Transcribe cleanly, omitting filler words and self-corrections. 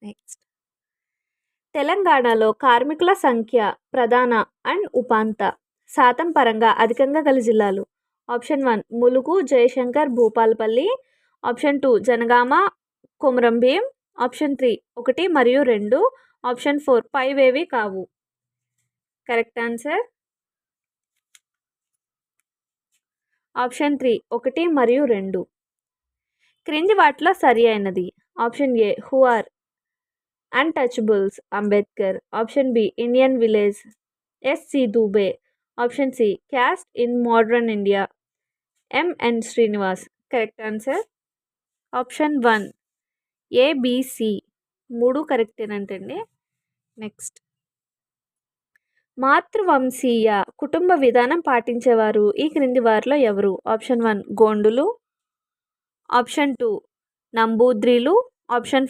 Next, తెలంగాణలో కార్మికుల సంఖ్య ప్రధాన అండ్ ఉపాంత శాతం పరంగా అధికంగా గల జిల్లాలు. Option 1 Mulugu, Jayashankar, Bhupalpally. Option 2 Jangaon, Komaram Bheem. Option 3 1 మరియు 2. ఆప్షన్ 4 పైవేవి కావు. కరెక్ట్ ఆన్సర్ ఆప్షన్ 3 1 మరియు 2. క్రింది వాటిలో సరి అయినది. Option A who are untouchables Ambedkar. Option B Indian village S C Dube. Option C caste in modern India M N Srinivas. Correct answer option 1 A B C 3 కరెక్టేనంటండి. నెక్స్ట్, మాతృవంశీయ కుటుంబ విధానం పాటించేవారు ఈ క్రింది వారిలో ఎవరు? ఆప్షన్ 1 గోండులు. ఆప్షన్ 2 నంబూద్రిలు. ఆప్షన్